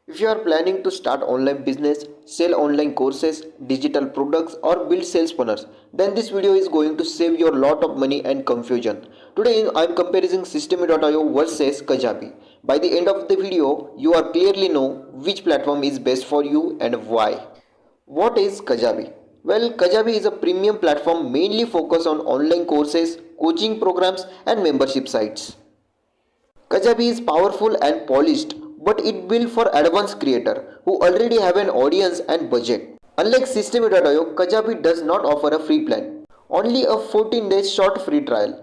If you are planning to start online business, sell online courses, digital products or build sales funnels, then this video is going to save you a lot of money and confusion. Today I am comparing Systeme.io versus Kajabi. By the end of the video, you are clearly know which platform is best for you and why. What is Kajabi? Well, Kajabi is a premium platform mainly focused on online courses, coaching programs and membership sites. Kajabi is powerful and polished, but it built for advanced creator who already have an audience and budget. Unlike Systeme.io, Kajabi does not offer a free plan, only a 14 days short free trial.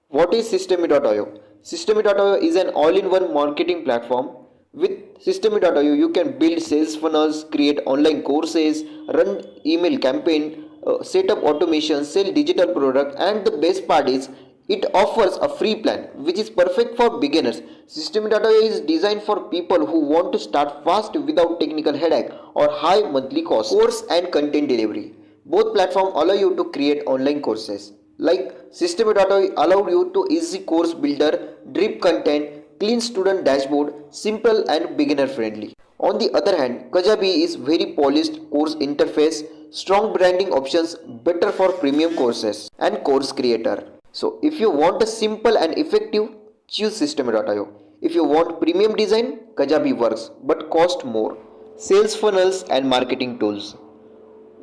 What is Systeme.io? Systeme.io is an all-in-one marketing platform. With Systeme.io, you can build sales funnels, create online courses, run email campaign, set up automation, sell digital product, and the best part is it offers a free plan which is perfect for beginners. Systeme.io is designed for people who want to start fast without technical headache or high monthly cost. Course and content delivery. Both platforms allow you to create online courses. Like Systeme.io allowed you to easy course builder, drip content, clean student dashboard, simple and beginner friendly. On the other hand, Kajabi is very polished course interface, strong branding options, better for premium courses and course creator. So if you want a simple and effective, choose Systeme.io. If you want premium design, Kajabi works but cost more. Sales funnels and marketing tools.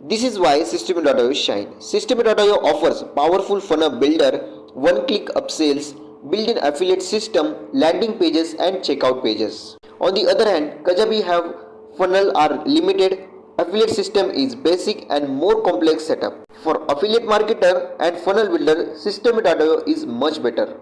This is why Systeme.io shine. Systeme.io offers powerful funnel builder, one-click upsells, built-in affiliate system, landing pages and checkout pages. On the other hand, Kajabi have funnel are limited, affiliate system is basic and more complex setup. For affiliate marketer and funnel builder, Systeme.io is much better.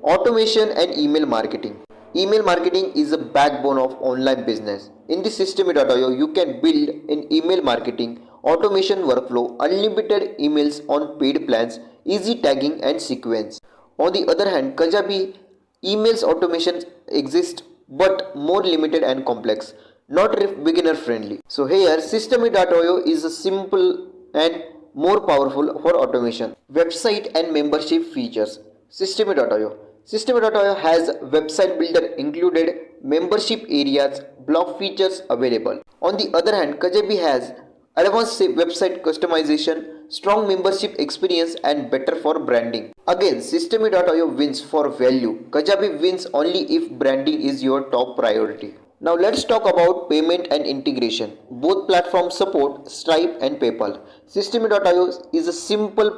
Automation and email marketing. Email marketing is the backbone of online business. In the Systeme.io, you can build an email marketing automation workflow, unlimited emails on paid plans, easy tagging and sequence. On the other hand, Kajabi emails automation exists but more limited and complex, not beginner friendly. So here Systeme.io is a simple and more powerful for automation. Website and membership features. Systeme.io. Systeme.io has website builder included, membership areas, blog features available. On the other hand, Kajabi has advanced website customization, strong membership experience and better for branding. Again, Systeme.io wins for value. Kajabi wins only if branding is your top priority. Now let's talk about payment and integration. Both platforms support Stripe and PayPal. Systeme.io is a simple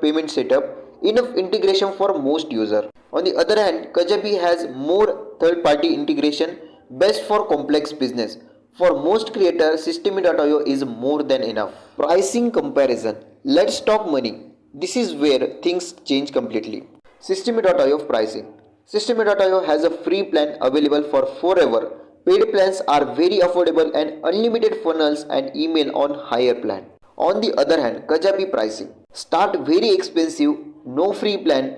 payment setup, enough integration for most users. On the other hand, Kajabi has more third-party integration, best for complex business. For most creators, Systeme.io is more than enough. Pricing comparison. Let's talk money. This is where things change completely. Systeme.io pricing. Systeme.io has a free plan available for forever. Paid plans are very affordable and unlimited funnels and email on higher plan. On the other hand, Kajabi pricing. Start very expensive, no free plan.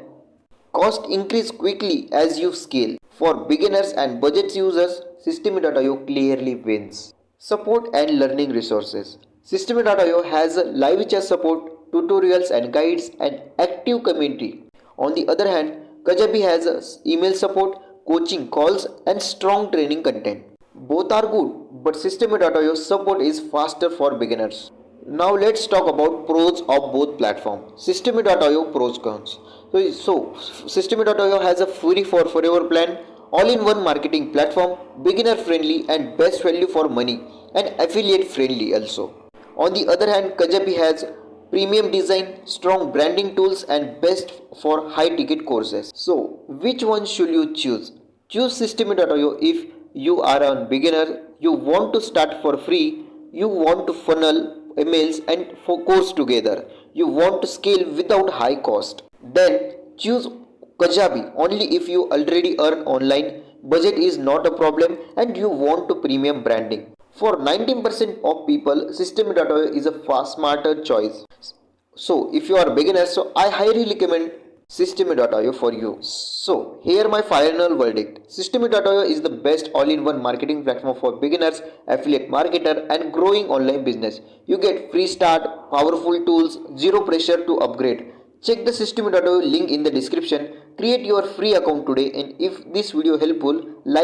Cost increase quickly as you scale. For beginners and budget users, Systeme.io clearly wins. Support and learning resources. Systeme.io has live chat support, tutorials and guides and active community. On the other hand, Kajabi has email support, coaching calls and strong training content. Both are good, but Systeme.io support is faster for beginners. Now let's talk about pros of both platforms. Systeme.io pros cons. So Systeme.io has a free for forever plan, all-in-one marketing platform, beginner friendly and best value for money and affiliate friendly also. On the other hand, Kajabi has premium design, strong branding tools and best for high ticket courses. So which one should you choose? Choose Systeme.io if you are a beginner, you want to start for free, you want to funnel emails and for course together, you want to scale without high cost. Then choose Kajabi only if you already earn online, budget is not a problem and you want to premium branding. For 19% of people, Systeme.io is a far smarter choice. So if you are beginner, so I highly recommend Systeme.io for you. So here my final verdict. Systeme.io is the best all-in-one marketing platform for beginners, affiliate marketer and growing online business. You get free start, powerful tools, zero pressure to upgrade. Check the Systeme.io link in the description. Create your free account today and if this video helpful, like